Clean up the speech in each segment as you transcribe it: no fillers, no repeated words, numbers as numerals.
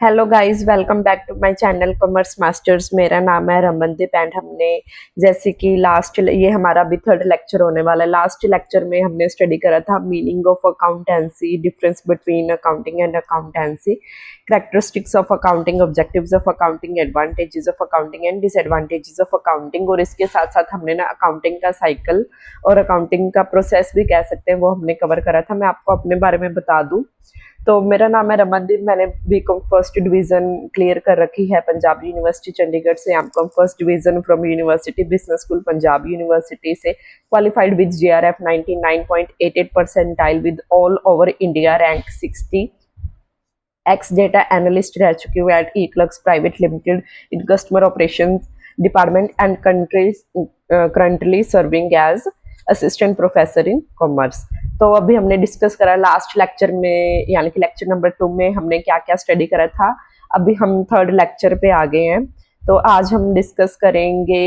Hello guys, welcome back to my channel commerce masters. मेरा नाम है रमनदीप एंड हमने जैसे कि ये हमारा अभी थर्ड लेक्चर होने वाला है। लास्ट लेक्चर में हमने स्टडी करा था meaning of accountancy, difference between accounting and accountancy, characteristics of accounting, objectives of accounting, advantages of accounting and disadvantages of accounting. और इसके साथ साथ हमने ना अकाउंटिंग का साइकिल और अकाउंटिंग का प्रोसेस भी कह सकते हैं, वो हमने कवर करा था। मैं आपको अपने बारे में बता दूं तो मेरा नाम है रमनदीप। मैंने बीकॉम फर्स्ट डिवीजन क्लियर कर रखी है पंजाब यूनिवर्सिटी चंडीगढ़ से। MCom first division from university business school Punjab university से। Qualified with JRF 99.88 percentile with all over India rank 60। Ex data analyst रह चुकी हूँ at eClerx private limited in customer operations department and countries, currently serving as assistant professor in commerce. तो अभी हमने discuss करा last lecture में, यानी कि लेक्चर नंबर 2 में हमने क्या क्या स्टडी करा था। अभी हम थर्ड लेक्चर पे आ गए हैं। तो आज हम डिस्कस करेंगे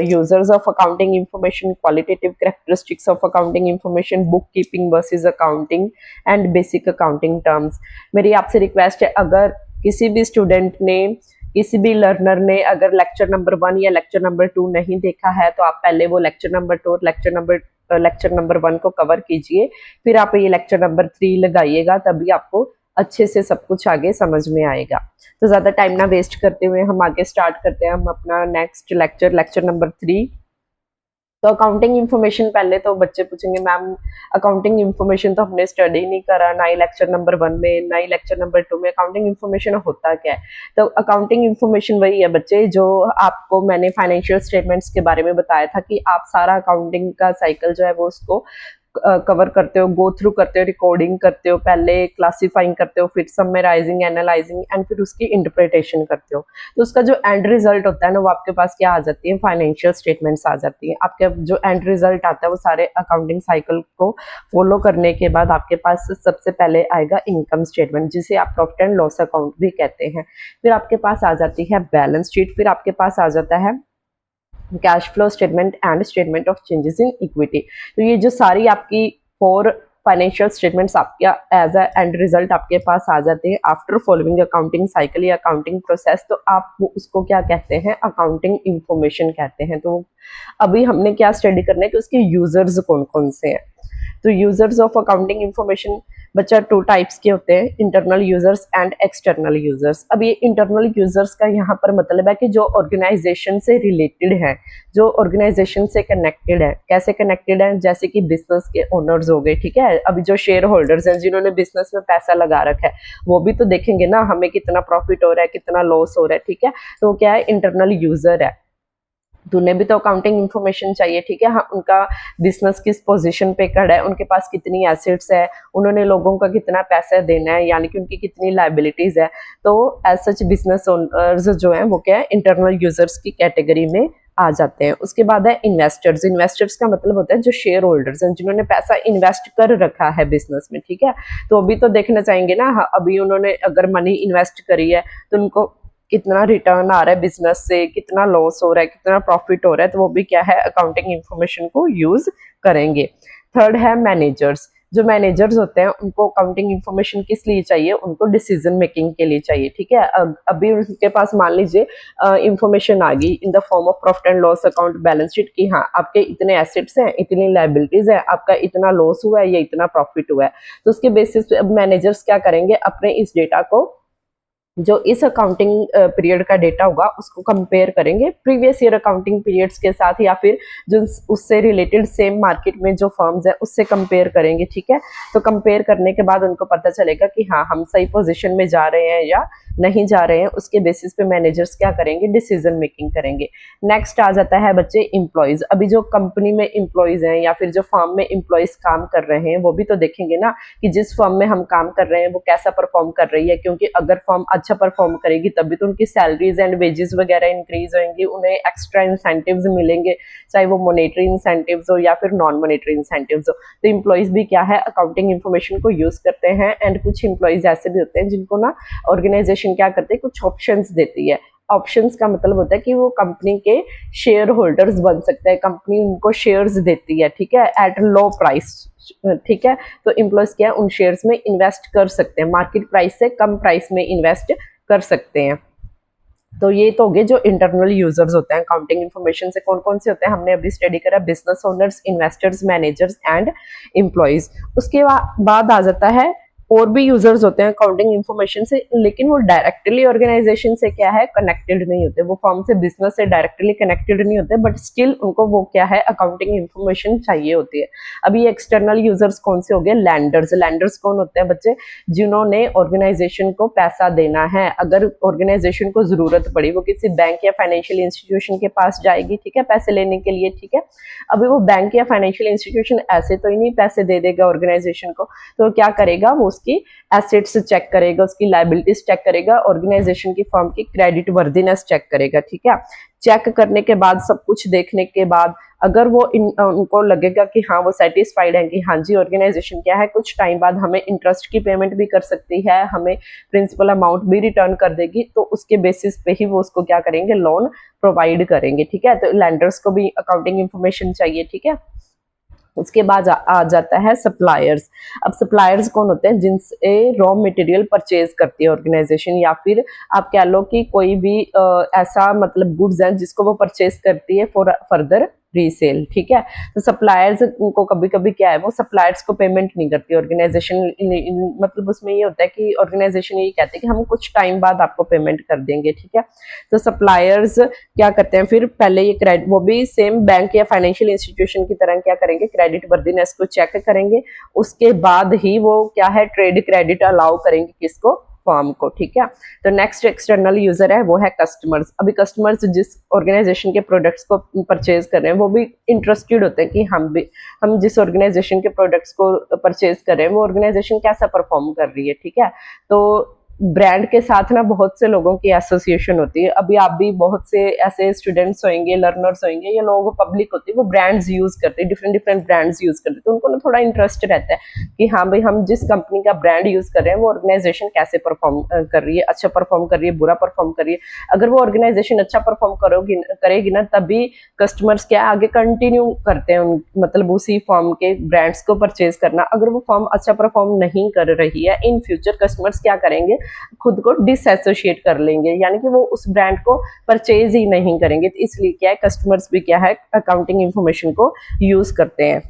users of accounting information, qualitative characteristics of accounting information, book keeping versus accounting and basic accounting terms. मेरी आपसे रिक्वेस्ट है, अगर किसी भी स्टूडेंट ने, किसी भी लर्नर ने अगर लेक्चर नंबर 1 या लेक्चर नंबर 2 नहीं देखा है तो आप पहले वो लेक्चर नंबर 2 और लेक्चर नंबर 1 को कवर कीजिए, फिर आप ये लेक्चर नंबर 3 लगाइएगा, तभी आपको अच्छे से सब कुछ आगे समझ में आएगा। तो ज़्यादा टाइम ना वेस्ट करते हुए हम आगे स्टार्ट करते हैं। हम अपना नेक्स्ट लेक्चर नंबर 3। तो अकाउंटिंग इन्फॉर्मेशन, पहले तो बच्चे पूछेंगे मैम अकाउंटिंग इन्फॉर्मेशन तो हमने स्टडी नहीं करा, ना ही लेक्चर नंबर 1 में ना ही लेक्चर नंबर 2 में। अकाउंटिंग इन्फॉर्मेशन होता क्या है? तो अकाउंटिंग इन्फॉर्मेशन वही है बच्चे, जो आपको मैंने फाइनेंशियल स्टेटमेंट्स के बारे में बताया था कि आप सारा अकाउंटिंग का साइकिल जो है वो उसको कवर करते हो, गो थ्रू करते हो, रिकॉर्डिंग करते हो, पहले क्लासिफाइंग करते हो, फिर समराइजिंग, एनालाइजिंग एंड फिर उसकी इंटरप्रिटेशन करते हो। तो उसका जो एंड रिजल्ट होता है ना, वो आपके पास क्या आ जाती है? फाइनेंशियल स्टेटमेंट्स आ जाती है। आपके जो एंड रिजल्ट आता है वो सारे अकाउंटिंग साइकिल को फॉलो करने के बाद आपके पास सबसे पहले आएगा इनकम स्टेटमेंट, जिसे आप प्रॉफिट एंड लॉस अकाउंट भी कहते हैं। फिर आपके पास आ जाती है बैलेंस शीट, फिर आपके पास आ जाता है cash flow statement and statement of changes in equity. तो ये जो सारी आपकी 4 फाइनेंशियल स्टेटमेंट्स आपका एज अ एंड रिजल्ट आपके पास आ जाते हैं आफ्टर फॉलोइंग अकाउंटिंग साइकिल या अकाउंटिंग प्रोसेस, तो आप उसको क्या कहते हैं? अकाउंटिंग इंफॉर्मेशन कहते हैं। तो अभी हमने क्या स्टडी करना है कि उसके यूजर्स कौन कौन से हैं। तो यूजर्स ऑफ अकाउंटिंग इंफॉर्मेशन बच्चा 2 टाइप्स के होते हैं, internal users and external users. अब ये इंटरनल यूजर्स का यहाँ पर मतलब है कि जो ऑर्गेनाइजेशन से रिलेटेड है, जो ऑर्गेनाइजेशन से कनेक्टेड है। कैसे कनेक्टेड है? जैसे कि बिजनेस के ओनर्स हो गए, ठीक है। अभी जो शेयर होल्डर्स हैं, जिन्होंने बिजनेस में पैसा लगा रखा है, वो भी तो देखेंगे ना हमें कितना प्रॉफिट हो रहा है, कितना लॉस हो रहा है, ठीक है। तो क्या है? इंटरनल यूजर है। तो उन्हें भी तो अकाउंटिंग इन्फॉर्मेशन चाहिए, ठीक है। हाँ, उनका बिजनेस किस पोजीशन पे खड़ा है, उनके पास कितनी एसेट्स है, उन्होंने लोगों का कितना पैसा देना है, यानी कि उनकी कितनी लायबिलिटीज है। तो एज सच बिजनेस ओनर्स जो है वो क्या है? इंटरनल यूजर्स की कैटेगरी में आ जाते हैं। उसके बाद है इन्वेस्टर्स। इन्वेस्टर्स का मतलब होता है जो शेयर होल्डर्स हैं, जिन्होंने पैसा इन्वेस्ट कर रखा है बिजनेस में, ठीक है। तो अभी तो देखना चाहेंगे ना, हाँ, अभी उन्होंने अगर मनी इन्वेस्ट करी है तो उनको कितना रिटर्न आ रहा है बिजनेस से, कितना लॉस हो रहा है, कितना प्रॉफिट हो रहा है, तो वो भी क्या है? अकाउंटिंग इंफॉर्मेशन को यूज करेंगे। थर्ड है मैनेजर्स। जो मैनेजर्स होते हैं उनको अकाउंटिंग इंफॉर्मेशन किस लिए चाहिए? उनको डिसीजन मेकिंग के लिए चाहिए, ठीक है। अभी उनके पास मान लीजिए इंफॉर्मेशन आ गई in the form of profit and loss account, balance sheet की, हाँ आपके इतने एसेट्स हैं, इतनी लायबिलिटीज है, आपका इतना लॉस हुआ है या इतना प्रॉफिट हुआ है। तो उसके बेसिस पे अब मैनेजर्स क्या करेंगे? अपने इस डेटा को, जो इस अकाउंटिंग पीरियड का डेटा होगा, उसको कंपेयर करेंगे प्रीवियस ईयर अकाउंटिंग पीरियड्स के साथ, या फिर जो उससे रिलेटेड सेम मार्केट में जो फर्म्स है उससे कंपेयर करेंगे, ठीक है। तो कंपेयर करने के बाद उनको पता चलेगा कि हाँ हम सही पोजीशन में जा रहे हैं या नहीं जा रहे हैं। उसके बेसिस पे मैनेजर्स क्या करेंगे? डिसीजन मेकिंग करेंगे। नेक्स्ट आ जाता है बच्चे एम्प्लॉयज। अभी जो कंपनी में एम्प्लॉयज हैं या फिर जो फर्म में एम्प्लॉयज काम कर रहे हैं, वो भी तो देखेंगे ना कि जिस फर्म में हम काम कर रहे हैं वो कैसा परफॉर्म कर रही है, क्योंकि अगर फर्म अच्छा परफॉर्म करेगी तभी तो उनकी सैलरीज एंड वेजेस वगैरह इंक्रीज होंगी, उन्हें एक्स्ट्रा इंसेंटिव्स मिलेंगे, चाहे वो मॉनेटरी इंसेंटिव्स हो या फिर नॉन मॉनेटरी इंसेंटिव्स हो। तो एम्प्लॉयज भी क्या है? अकाउंटिंग इन्फॉर्मेशन को यूज करते हैं। एंड कुछ एम्प्लॉयज ऐसे भी होते हैं जिनको ना ऑर्गेनाइजेशन क्या करते हैं? कुछ ऑप्शंस देती है। ऑप्शंस का मतलब होता है कि वो कंपनी के शेयर होल्डर्स बन सकते हैं, कंपनी उनको शेयर्स देती है, ठीक है, एट लो प्राइस, ठीक है। तो एम्प्लॉयज क्या है? उन शेयर्स में इन्वेस्ट कर सकते हैं, मार्केट प्राइस से कम प्राइस में इन्वेस्ट कर सकते हैं। तो ये तो हो गए जो इंटरनल यूजर्स होते हैं अकाउंटिंग इन्फॉर्मेशन से। कौन कौन से होते हैं हमने अभी स्टडी करा, business owners, investors, managers and employees. उसके बाद आ जाता है और भी यूजर्स होते हैं अकाउंटिंग इन्फॉर्मेशन से, लेकिन वो डायरेक्टली ऑर्गेनाइजेशन से क्या है कनेक्टेड नहीं होते, वो फॉर्म से बिजनेस से डायरेक्टली कनेक्टेड नहीं होते, बट स्टिल उनको वो क्या है अकाउंटिंग इन्फॉर्मेशन चाहिए होती है। अभी एक्सटर्नल यूजर्स कौन से हो गए, लैंडर्स। लैंडर्स कौन होते हैं बच्चे, जिन्होंने ऑर्गेनाइजेशन को पैसा देना है। अगर ऑर्गेनाइजेशन को जरूरत पड़ी, वो किसी बैंक या फाइनेंशियल इंस्टीट्यूशन के पास जाएगी, ठीक है, पैसे लेने के लिए, ठीक है। अभी वो बैंक या फाइनेंशियल इंस्टीट्यूशन ऐसे तो ही नहीं पैसे दे देगा ऑर्गेनाइजेशन को, तो क्या करेगा वो उसकी एसेट्स चेक करेगा, उसकी लायबिलिटीज चेक करेगा, ऑर्गेनाइजेशन की फर्म की क्रेडिट वर्दीनेस चेक करेगा, ठीक है। चेक करने के बाद, सब कुछ देखने के बाद, अगर वो उनको लगेगा कि हाँ वो सेटिस्फाइड है कि हाँ जी ऑर्गेनाइजेशन क्या है कुछ टाइम बाद हमें इंटरेस्ट की पेमेंट भी कर सकती है, हमें प्रिंसिपल अमाउंट भी रिटर्न कर देगी, तो उसके बेसिस पे ही वो उसको क्या करेंगे लोन प्रोवाइड करेंगे, ठीक है। तो लैंडर्स को भी अकाउंटिंग इन्फॉर्मेशन चाहिए, ठीक है। उसके बाद आ जाता है सप्लायर्स। अब सप्लायर्स कौन होते हैं, जिनसे रॉ मटेरियल परचेज करती है ऑर्गेनाइजेशन, या फिर आप कह लो कि कोई भी ऐसा मतलब गुड्स है जिसको वो परचेज करती है फॉर फर्दर रीसेल, ठीक है। तो सप्लायर्स को कभी कभी क्या है वो सप्लायर्स को पेमेंट नहीं करती ऑर्गेनाइजेशन, मतलब उसमें ये होता है कि ऑर्गेनाइजेशन ये कहते हैं कि हम कुछ टाइम बाद आपको पेमेंट कर देंगे, ठीक है। तो सप्लायर्स क्या करते हैं फिर, पहले ये क्रेडिट, वो भी सेम बैंक या फाइनेंशियल इंस्टीट्यूशन की तरह क्या करेंगे, क्रेडिट वर्दीनेस को चेक करेंगे, उसके बाद ही वो क्या है ट्रेड क्रेडिट अलाउ करेंगे किसको, फॉर्म को, ठीक है। तो नेक्स्ट एक्सटर्नल यूजर है वो है कस्टमर्स। अभी कस्टमर्स जिस ऑर्गेनाइजेशन के प्रोडक्ट्स को परचेज कर रहे हैं वो भी इंटरेस्टेड होते हैं कि हम जिस ऑर्गेनाइजेशन के प्रोडक्ट्स को परचेज कर रहे हैं वो ऑर्गेनाइजेशन कैसा परफॉर्म कर रही है, ठीक है। तो ब्रांड के साथ ना बहुत से लोगों की एसोसिएशन होती है। अभी आप भी बहुत से ऐसे स्टूडेंट्स होंगे, लर्नर्स होंगे, या लोगों को पब्लिक होती है वो ब्रांड्स यूज करते हैं, डिफरेंट डिफरेंट ब्रांड्स यूज करते हैं, तो उनको ना थोड़ा इंटरेस्ट रहता है कि हाँ भाई हम जिस कंपनी का ब्रांड यूज कर रहे हैं वो ऑर्गेनाइजेशन कैसे परफॉर्म कर रही है, अच्छा परफॉर्म कर रही है, बुरा परफॉर्म कर रही है। अगर वो ऑर्गेनाइजेशन अच्छा परफॉर्म करेगी ना तभी कस्टमर्स क्या आगे कंटिन्यू करते हैं मतलब उसी फॉर्म के ब्रांड्स को परचेज करना। अगर वो फॉर्म अच्छा परफॉर्म नहीं कर रही है, इन फ्यूचर कस्टमर्स क्या करेंगे, खुद को डिसएसोशिएट कर लेंगे, यानी कि वो उस ब्रांड को परचेज ही नहीं करेंगे। तो इसलिए क्या है कस्टमर्स भी क्या है अकाउंटिंग इंफॉर्मेशन को यूज करते हैं।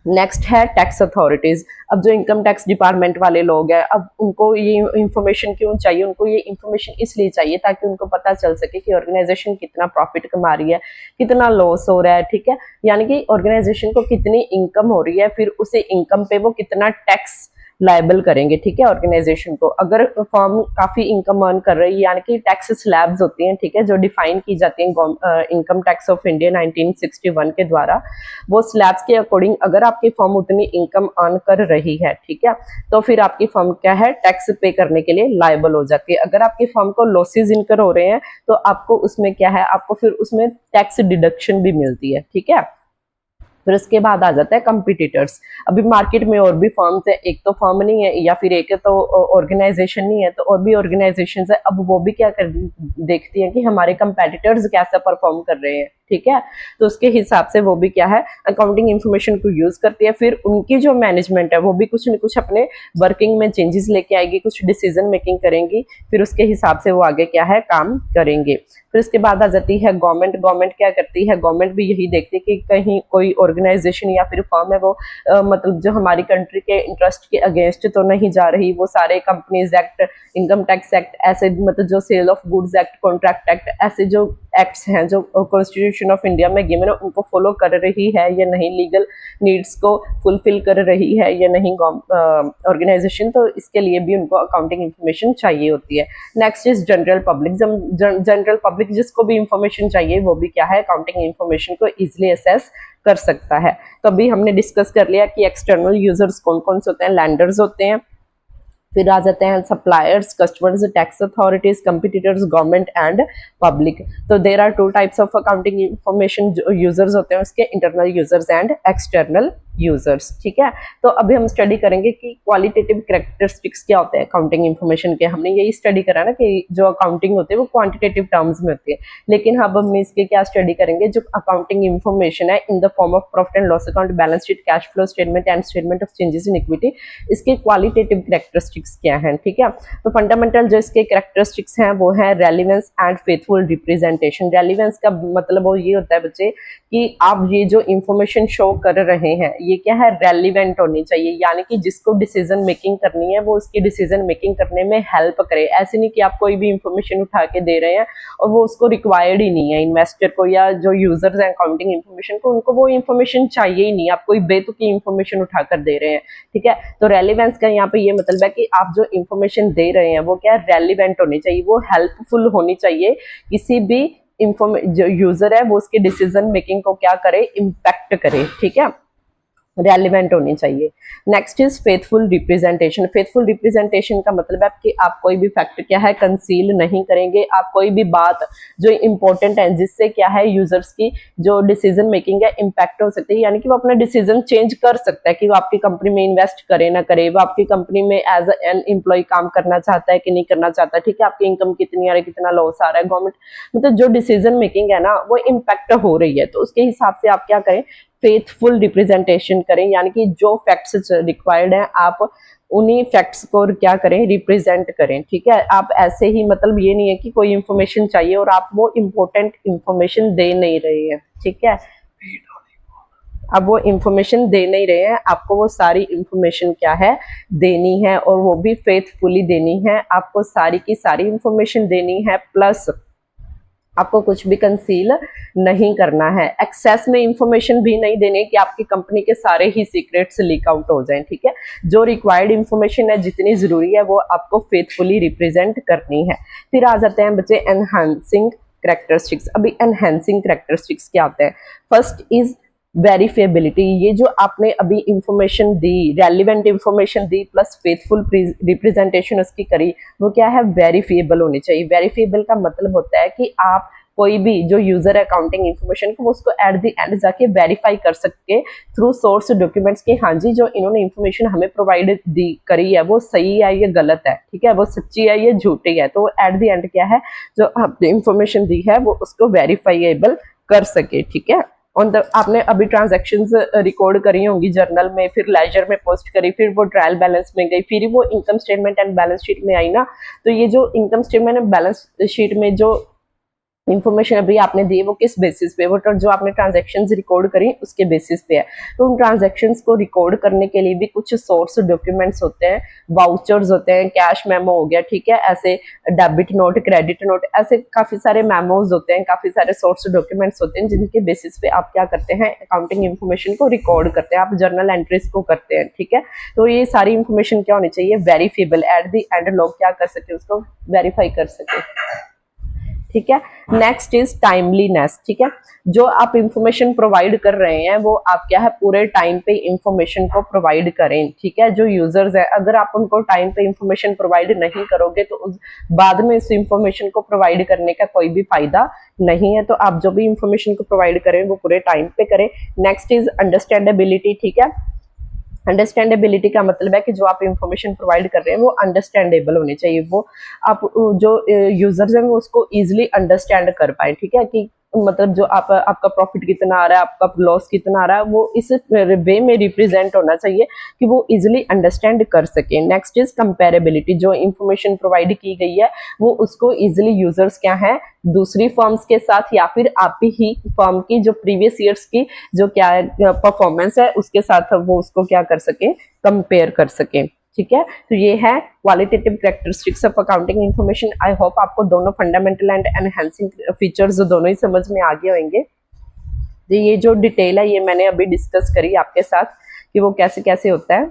नेक्स्ट है टैक्स अथॉरिटीज। अब जो इनकम टैक्स डिपार्टमेंट वाले लोग हैं, अब उनको ये इंफॉर्मेशन क्यों चाहिए, उनको ये इंफॉर्मेशन इसलिए चाहिए ताकि उनको पता चल सके कि ऑर्गेनाइजेशन कितना प्रॉफिट कमा रही है, कितना लॉस हो रहा है, ठीक है। यानी कि ऑर्गेनाइजेशन को कितनी इनकम हो रही है, फिर उसे इनकम पे वो कितना टैक्स लाइबल करेंगे, ठीक है, ऑर्गेनाइजेशन को। अगर फर्म काफी इनकम अर्न कर रही है, यानी कि टैक्स स्लैब्स होती हैं, ठीक है, जो डिफाइन की जाती हैं इनकम टैक्स ऑफ इंडिया 1961 के द्वारा, वो स्लैब्स के अकॉर्डिंग अगर आपकी फर्म उतनी इनकम अर्न कर रही है, ठीक है, तो फिर आपकी फर्म क्या है टैक्स पे करने के लिए लाइबल हो जाती है। अगर आपकी फर्म को लॉसेज इनकर हो रहे हैं तो आपको उसमें क्या है, आपको फिर उसमें टैक्स डिडक्शन भी मिलती है, ठीक है। फिर उसके बाद आ जाता है कंपटीटर्स। अभी मार्केट में और भी फर्म्स है, एक तो फर्म नहीं है या फिर एक तो ऑर्गेनाइजेशन नहीं है, तो और भी ऑर्गेनाइजेशन है। अब वो भी क्या कर देखती हैं कि हमारे कंपेटिटर्स कैसा परफॉर्म कर रहे हैं, ठीक है, तो उसके हिसाब से वो भी क्या है अकाउंटिंग इंफॉर्मेशन को यूज करती है। फिर उनकी जो मैनेजमेंट है वो भी कुछ न कुछ अपने वर्किंग में चेंजेस लेके आएगी, कुछ डिसीजन मेकिंग करेंगी, फिर उसके हिसाब से वो आगे क्या है काम करेंगे। फिर उसके बाद आ जाती है गवर्नमेंट। गवर्नमेंट क्या करती है, गवर्नमेंट भी यही देखती है कि कहीं कोई ऑर्गेनाइजेशन या फिर फर्म है वो मतलब जो हमारी कंट्री के इंटरेस्ट के अगेंस्ट तो नहीं जा रही। वो सारे companies act, income tax act, ऐसे मतलब जो sale of goods act, contract act, ऐसे जो एक्ट्स हैं जो कॉन्स्टिट्यूशन ऑफ इंडिया में गिवन है उनको फॉलो कर रही है या नहीं, लीगल नीड्स को फुलफिल कर रही है या नहीं ऑर्गेनाइजेशन, तो इसके लिए भी उनको अकाउंटिंग इंफॉर्मेशन चाहिए होती है। Next is general public. General public जिसको भी इंफॉर्मेशन चाहिए वो भी क्या है अकाउंटिंग इंफॉर्मेशन को इजिली असेस कर सकता है। तो अभी हमने डिस्कस कर लिया कि एक्सटर्नल यूजर्स कौन कौन से होते हैं, लैंडर्स होते हैं, फिर आ जाते हैं suppliers, customers, tax authorities, competitors, government and public. तो there are two types of accounting information users होते हैं उसके, internal users and external users, ठीक है। तो अभी हम स्टडी करेंगे कि क्वालिटेटिव कैरेक्टरिस्टिक्स क्या होते हैं अकाउंटिंग इंफॉर्मेशन के। हमने यही स्टडी करा ना कि जो अकाउंटिंग होती है वो क्वांटिटेटिव टर्म्स में होती है, लेकिन अब हम इसके क्या स्टडी करेंगे, जो अकाउंटिंग इंफॉर्मेशन है in the form of profit and loss account, balance sheet, cash flow statement and statement of changes in equity, इसके क्वालिटेटिव कैरेक्टरिस्टिक कैरेक्टरिस्टिक्स क्या हैं, ठीक है। तो फंडामेंटल जो इसके कैरेक्टरिस्टिक्स हैं वो है relevance and faithful representation. Relevance का मतलब वो ये होता है बच्चे कि आप ये जो इंफॉर्मेशन शो कर रहे हैं ये क्या है, रेलिवेंट होनी चाहिए, यानी कि जिसको डिसीजन मेकिंग करनी है वो उसकी डिसीजन मेकिंग करने में हेल्प करे। ऐसे नहीं कि आप कोई भी इंफॉर्मेशन उठा के दे रहे हैं और वो उसको रिक्वायर्ड ही नहीं है इन्वेस्टर को या जो यूजर्स हैं अकाउंटिंग इन्फॉर्मेशन को, उनको वो इन्फॉर्मेशन चाहिए ही नहीं, आप कोई बेतुकी इन्फॉर्मेशन उठाकर दे रहे हैं, ठीक है। तो रेलिवेंस का यहाँ पे ये मतलब है कि आप जो इन्फॉर्मेशन दे रहे हैं वो क्या रेलिवेंट होनी चाहिए, वो हेल्पफुल होनी चाहिए, किसी भी जो यूजर है वो उसके डिसीजन मेकिंग को क्या करे, इम्पैक्ट करे, ठीक है, रेलिवेंट होनी चाहिए। Next is faithful representation. Faithful representation का मतलब है कि आप कोई भी फैक्ट क्या है कंसील नहीं करेंगे, आप कोई भी बात जो इंपॉर्टेंट है जिससे क्या है यूजर्स की जो डिसीजन मेकिंग है इम्पैक्ट हो सकती है, यानी कि वो अपना डिसीजन चेंज कर सकता है कि वो आपकी कंपनी में इन्वेस्ट करे ना करे, वो आपकी कंपनी में एज एन एम्प्लॉय काम करना चाहता है कि नहीं करना चाहता, ठीक है, आपकी इनकम कितनी आ रही है, कितना लॉस आ रहा है, गवर्नमेंट मतलब जो डिसीजन मेकिंग है ना वो इम्पैक्ट हो रही है, तो उसके हिसाब से आप क्या करें, फेथफुल रिप्रेजेंटेशन करें, यानी कि जो फैक्ट्स रिक्वायर्ड हैं आप उन्हीं फैक्ट्स को क्या करें, रिप्रेजेंट करें, ठीक है। आप ऐसे ही मतलब ये नहीं है कि कोई इंफॉर्मेशन चाहिए और आप वो इम्पोर्टेंट इंफॉर्मेशन दे नहीं रहे हैं, ठीक है, अब वो इंफॉर्मेशन दे नहीं रहे हैं, आपको वो सारी इंफॉर्मेशन क्या है देनी है और वो भी फेथफुली देनी है, आपको सारी की सारी इंफॉर्मेशन देनी है, प्लस आपको कुछ भी कंसील नहीं करना है, एक्सेस में इंफॉर्मेशन भी नहीं देनी कि आपकी कंपनी के सारे ही सीक्रेट्स लीक आउट हो जाएं, ठीक है। जो रिक्वायर्ड इंफॉर्मेशन है जितनी जरूरी है वो आपको फेथफुली रिप्रेजेंट करनी है। फिर आ जाते हैं बच्चे एनहांसिंग कैरेक्टरिस्टिक्स। अभी एनहांसिंग कैरेक्टरिस्टिक्स क्या होते हैं, फर्स्ट इज वेरीफिएबिलिटी। ये जो आपने अभी इंफॉर्मेशन दी, रेलिवेंट इंफॉर्मेशन दी प्लस फेथफुल रिप्रेजेंटेशन उसकी करी, वो क्या है, वेरीफिएबल होनी चाहिए। वेरीफिएबल का मतलब होता है कि आप कोई भी जो यूजर है अकाउंटिंग इंफॉर्मेशन को उसको एट द एंड जाके वेरीफाई कर सके थ्रू सोर्स डॉक्यूमेंट्स के, हाँ जी जो इन्होंने इंफॉर्मेशन हमें प्रोवाइड दी करी है वो सही है या गलत है, ठीक है, वो सच्ची है या झूठी है, तो एट द एंड क्या है जो आपने इंफॉर्मेशन दी है वो उसको वेरीफाइएबल कर सके, ठीक है। ऑन द आपने अभी ट्रांजैक्शंस रिकॉर्ड करी होंगी जर्नल में, फिर लेजर में पोस्ट करी, फिर वो ट्रायल बैलेंस में गई, फिर वो income statement and balance sheet में आई ना, तो ये जो income statement and balance sheet में जो इंफॉर्मेशन अभी आपने दी वो किस बेसिस पे, वो जो आपने ट्रांजैक्शंस रिकॉर्ड करी उसके बेसिस पे है। तो उन ट्रांजैक्शंस को रिकॉर्ड करने के लिए भी कुछ सोर्स डॉक्यूमेंट्स होते हैं, वाउचर्स होते हैं, कैश मेमो हो गया, ठीक है, ऐसे डेबिट नोट, क्रेडिट नोट, ऐसे काफी सारे मेमोज होते हैं, काफी सारे सोर्स डॉक्यूमेंट्स होते हैं जिनके बेसिस पे आप क्या करते हैं, अकाउंटिंग इन्फॉर्मेशन को रिकॉर्ड करते हैं, आप जर्नल एंट्रीज को करते हैं, ठीक है। तो ये सारी इंफॉर्मेशन क्या होनी चाहिए, वेरीफिएबल, एट द एंड लोग क्या कर सके, उसको वेरीफाई कर सके, ठीक है। नेक्स्ट इज टाइमलीनेस, ठीक है, जो आप इंफॉर्मेशन प्रोवाइड कर रहे हैं वो आप क्या है पूरे टाइम पे इंफॉर्मेशन को प्रोवाइड करें, ठीक है। जो यूजर्स है अगर आप उनको टाइम पे इंफॉर्मेशन प्रोवाइड नहीं करोगे तो उस बाद में इस इंफॉर्मेशन को प्रोवाइड करने का कोई भी फायदा नहीं है, तो आप जो भी इंफॉर्मेशन को प्रोवाइड करें वो पूरे टाइम पे करें। नेक्स्ट इज अंडरस्टैंडेबिलिटी, ठीक है, अंडरस्टैंडेबिलिटी का मतलब है कि जो आप इंफॉर्मेशन प्रोवाइड कर रहे हैं वो अंडरस्टैंडेबल होनी चाहिए, वो आप जो यूजर्स हैं वो उसको इजीली अंडरस्टैंड कर पाए, ठीक है, कि मतलब जो आपका प्रॉफिट कितना आ रहा है, आपका लॉस कितना आ रहा है, वो इस वे में रिप्रेजेंट होना चाहिए कि वो इजीली अंडरस्टैंड कर सके। नेक्स्ट इज कंपेरेबिलिटी, जो इंफॉर्मेशन प्रोवाइड की गई है वो उसको इजीली यूजर्स क्या है दूसरी फर्म्स के साथ या फिर आप ही फर्म की जो प्रीवियस ईयर्स की जो क्या परफॉर्मेंस है उसके साथ वो उसको क्या कर सके, कंपेयर कर सके, ठीक है। तो ये है qualitative characteristics of accounting information. I hope आपको दोनों फंडामेंटल एंड एनहांसिंग फीचर्स दोनों ही समझ में आ गए होंगे। तो ये जो डिटेल है ये मैंने अभी डिस्कस करी आपके साथ कि वो कैसे कैसे होता है,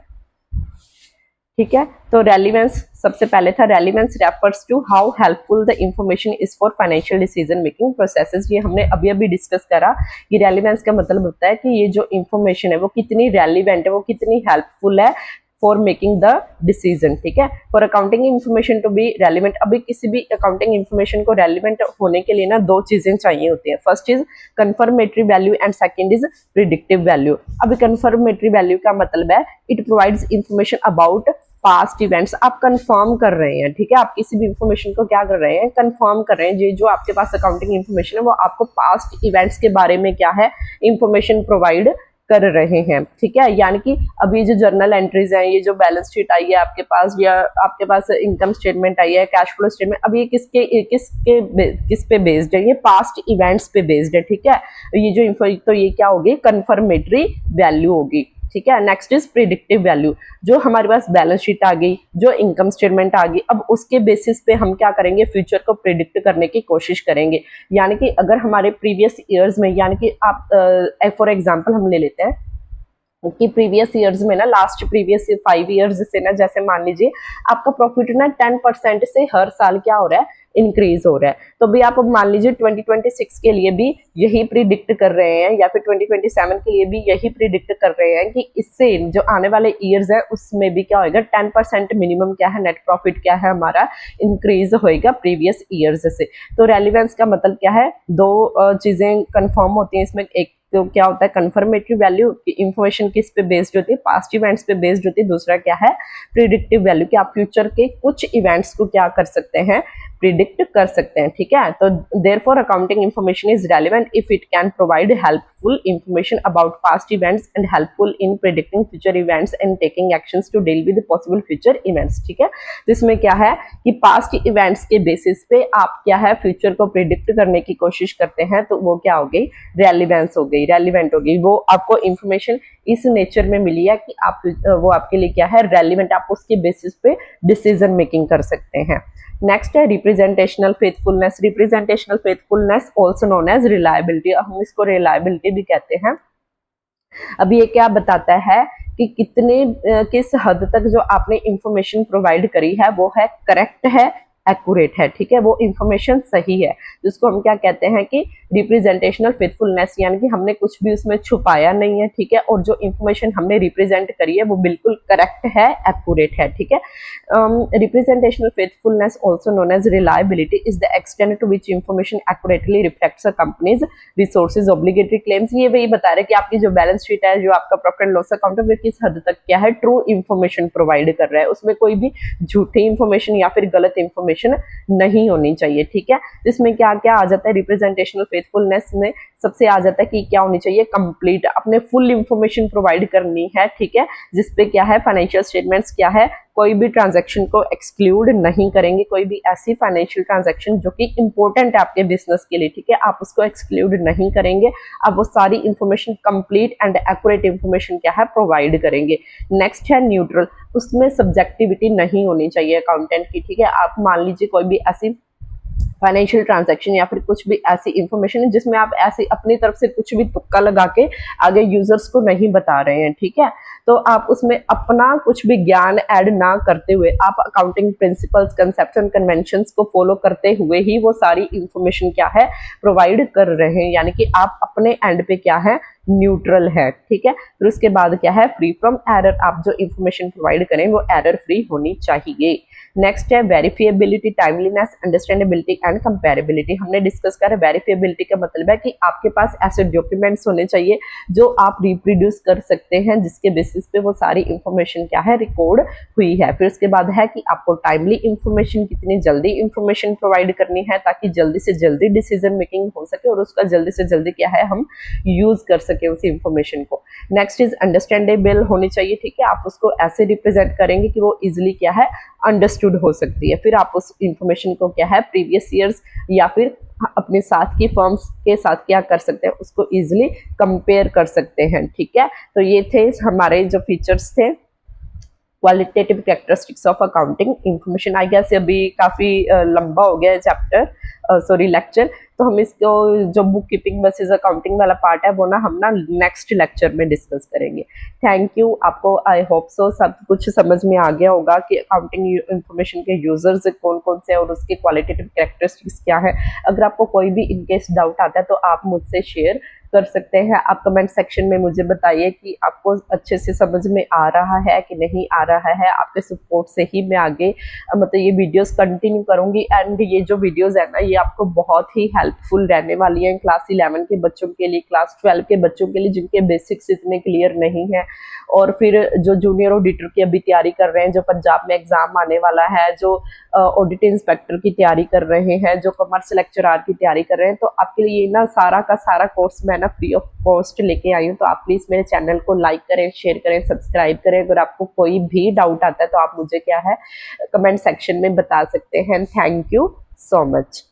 ठीक है। तो रेलिवेंस सबसे पहले था, relevance refers to how helpful the information is for financial decision making processes. ये हमने अभी अभी डिस्कस करा कि रेलिवेंस का मतलब होता है कि ये जो इंफॉर्मेशन है वो कितनी रेलिवेंट है, वो कितनी हेल्पफुल है फॉर मेकिंग द डिसीजन, ठीक है। For accounting information to be relevant, अभी किसी भी अकाउंटिंग इन्फॉर्मेशन को रेलिवेंट होने के लिए ना दो चीजें चाहिए होती है, first is confirmatory value and second is predictive value. अभी कंफर्मेटरी वैल्यू का मतलब है it provides information about past events, आप कंफर्म कर रहे हैं, ठीक है, आप किसी भी इंफॉर्मेशन को क्या कर रहे हैं, कंफर्म कर रहे हैं, ये जो आपके पास अकाउंटिंग इंफॉर्मेशन है वो आपको पास्ट इवेंट्स के बारे में क्या है इंफॉर्मेशन प्रोवाइड कर रहे हैं, ठीक है। यानी कि अब ये जो जर्नल एंट्रीज हैं, ये जो बैलेंस शीट आई है आपके पास, या आपके पास इनकम स्टेटमेंट आई है, कैश फ्लो स्टेटमेंट, अब ये किस पे बेस्ड है? ये पास्ट इवेंट्स पे बेस्ड है, ठीक है। ये जो इन्फो, तो ये क्या होगी? कंफर्मेटरी वैल्यू होगी, ठीक है। Next is predictive value. जो हमारे पास बैलेंस शीट आ गई, जो इनकम स्टेटमेंट आ गई, अब उसके बेसिस पे हम क्या करेंगे? फ्यूचर को प्रिडिक्ट करने की कोशिश करेंगे। यानी कि अगर हमारे प्रीवियस ईयर्स में, यानी कि आप फॉर एग्जांपल हम ले लेते हैं कि प्रीवियस ईयर्स में ना, लास्ट प्रीवियस 5 ईयर्स से ना, जैसे मान लीजिए आपका प्रॉफिट ना 10% से हर साल क्या हो रहा है? इंक्रीज हो रहा है। तो भी आप अब मान लीजिए 2026 के लिए भी यही प्रिडिक्ट कर रहे हैं, या फिर 2027 के लिए भी यही प्रिडिक्ट कर रहे हैं कि इससे जो आने वाले ईयर्स है उसमें भी क्या होएगा? 10% मिनिमम क्या है? नेट प्रॉफिट क्या है हमारा? इंक्रीज होएगा प्रीवियस ईयर्स से। तो रेलिवेंस का मतलब क्या है? दो चीजें कंफर्म होती हैं इसमें। एक तो क्या होता है? कंफर्मेटरी वैल्यू, इंफॉर्मेशन किस पे बेस्ड होती है? पास्ट इवेंट्स पे बेस्ड होती है। दूसरा क्या है? प्रिडिक्टिव वैल्यू, कि आप फ्यूचर के कुछ इवेंट्स को क्या कर सकते हैं? प्रिडिक्ट कर सकते हैं, ठीक है। तो therefore accounting information is relevant if it can provide helpful information about past events and helpful in predicting future events and taking actions to deal with possible future events, ठीक है। तो इसमें क्या है कि पास्ट इवेंट्स के basis पे आप क्या है? फ्यूचर को प्रिडिक्ट करने की कोशिश करते हैं, तो वो क्या हो गई? रेलिवेंस हो गई, रेलिवेंट हो गई। वो आपको इंफॉर्मेशन इस नेचर में मिली है कि आप वो आपके लिए क्या है? रेलिवेंट। आप उसके बेसिस पे डिसीजन मेकिंग कर सकते हैं। नेक्स्ट है representational faithfulness. Representational faithfulness also known as reliability, हम इसको रिलायबिलिटी भी कहते हैं। अब ये क्या बताता है कि किस हद तक जो आपने इंफॉर्मेशन प्रोवाइड करी है वो है करेक्ट है, एक्यूरेट है, ठीक है। वो इंफॉर्मेशन सही है, जिसको हम क्या कहते हैं कि रिप्रेजेंटेशनल फेथफुलनेस, यानी कि हमने कुछ भी उसमें छुपाया नहीं है, ठीक है। और जो इंफॉर्मेशन हमने रिप्रेजेंट करी है वो बिल्कुल करेक्ट है, एक्यूरेट है, ठीक है। Representational faithfulness also known as reliability is the extent to which information accurately reflects a company's resources obligatory claims. ये वही बता रहे कि आपकी जो बैलेंस शीट है, जो आपका प्रॉफिट एंड लॉस अकाउंट है, वो किस हद तक क्या है? ट्रू इंफॉर्मेशन प्रोवाइड कर रहा है। उसमें कोई भी झूठी इंफॉर्मेशन या फिर गलत इंफॉर्मेशन नहीं होनी चाहिए, ठीक है। इसमें क्या क्या आ जाता है? रिप्रेजेंटेशनल फेथफुलनेस में सबसे आ जाता है कि क्या होनी चाहिए? कंप्लीट, अपने फुल इंफॉर्मेशन प्रोवाइड करनी है, ठीक है। जिसपे क्या है? फाइनेंशियल स्टेटमेंट्स क्या है? कोई भी ट्रांजैक्शन को एक्सक्लूड नहीं करेंगे। कोई भी ऐसी फाइनेंशियल ट्रांजैक्शन जो कि इंपॉर्टेंट है आपके बिजनेस के लिए, ठीक है, आप उसको एक्सक्लूड नहीं करेंगे। आप वो सारी information complete and accurate information क्या है? प्रोवाइड करेंगे। नेक्स्ट है न्यूट्रल। उसमें सब्जेक्टिविटी नहीं होनी चाहिए अकाउंटेंट की, ठीक है। आप मान लीजिए कोई भी ऐसी फाइनेंशियल ट्रांजैक्शन या फिर कुछ भी ऐसी इंफॉर्मेशन है जिसमें आप ऐसी अपनी तरफ से कुछ भी तुक्का लगा के आगे यूजर्स को नहीं बता रहे हैं, ठीक है। तो आप उसमें अपना कुछ भी ज्ञान ऐड ना करते हुए, आप accounting principles, concepts and conventions को फॉलो करते हुए ही वो सारी इंफॉर्मेशन क्या है? प्रोवाइड कर रहे हैं। यानी कि आप अपने एंड पे क्या है? न्यूट्रल है, ठीक है। फिर उसके बाद क्या है? Free from error. आप जो इंफॉर्मेशन प्रोवाइड करें वो एरर फ्री होनी चाहिए। नेक्स्ट है वेरिफिएबिलिटी, टाइमलीनेस, अंडरस्टैंडेबिलिटी एंड कंपेरेबिलिटी। हमने डिस्कस करा वेरिफिएबिलिटी का मतलब है कि आपके पास ऐसे डॉक्यूमेंट्स होने चाहिए जो आप रिप्रोड्यूस कर सकते हैं, जिसके बेसिस पे वो सारी इंफॉर्मेशन क्या है? रिकॉर्ड हुई है। फिर उसके बाद है कि आपको टाइमली इंफॉर्मेशन, कितनी जल्दी इंफॉर्मेशन प्रोवाइड करनी है ताकि जल्दी से जल्दी डिसीजन मेकिंग हो सके और उसका जल्दी से जल्दी क्या है? हम यूज कर सके उस इंफॉर्मेशन को। नेक्स्ट इज अंडरस्टैंडेबल होनी चाहिए, ठीक है। आप उसको ऐसे रिप्रेजेंट करेंगे कि वो इजिली क्या है? अंडरस्टूड हो सकती है। फिर आप उस इंफॉर्मेशन को क्या है? प्रीवियस ईयर्स या फिर अपने साथ की फर्म्स के साथ क्या कर सकते हैं? उसको इजिली कंपेयर कर सकते हैं, ठीक है। तो ये थे हमारे जो फीचर्स थे, qualitative characteristics of accounting information. I guess अभी काफ़ी लंबा हो गया है चैप्टर, सॉरी लेक्चर। तो हम इसको जो बुक कीपिंग वर्सेस अकाउंटिंग वाला पार्ट है वो ना हम ना नेक्स्ट लेक्चर में डिस्कस करेंगे। Thank you. आपको आई होप सो सब कुछ समझ में आ गया होगा कि अकाउंटिंग इंफॉर्मेशन के यूजर्स कौन कौन से और उसके क्वालिटेटिव कैरेक्टरिस्टिक्स क्या है। अगर आपको कोई भी इनकेस डाउट आता है तो आप मुझसे शेयर कर सकते हैं। आप कमेंट सेक्शन में मुझे बताइए कि आपको अच्छे से समझ में आ रहा है कि नहीं आ रहा है। आपके सपोर्ट से ही मैं आगे मतलब ये वीडियोस कंटिन्यू करूंगी। एंड ये जो वीडियोस है ना, ये आपको बहुत ही हेल्पफुल रहने वाली हैं क्लास 11 के बच्चों के लिए, क्लास 12 के बच्चों के लिए जिनके बेसिक्स इतने क्लियर नहीं है, और फिर जो जूनियर ऑडिटर की अभी तैयारी कर रहे हैं, जो पंजाब में एग्ज़ाम आने वाला है, जो ऑडिट इंस्पेक्टर की तैयारी कर रहे हैं, जो कॉमर्स लेक्चरार की तैयारी कर रहे हैं, तो आपके लिए ना सारा का सारा कोर्स मैं ना फ्री ऑफ कॉस्ट लेके आई हूँ। तो आप प्लीज़ मेरे चैनल को लाइक करें, शेयर करें, सब्सक्राइब करें। अगर आपको कोई भी डाउट आता है तो आप मुझे क्या है कमेंट सेक्शन में बता सकते हैं। Thank you so much.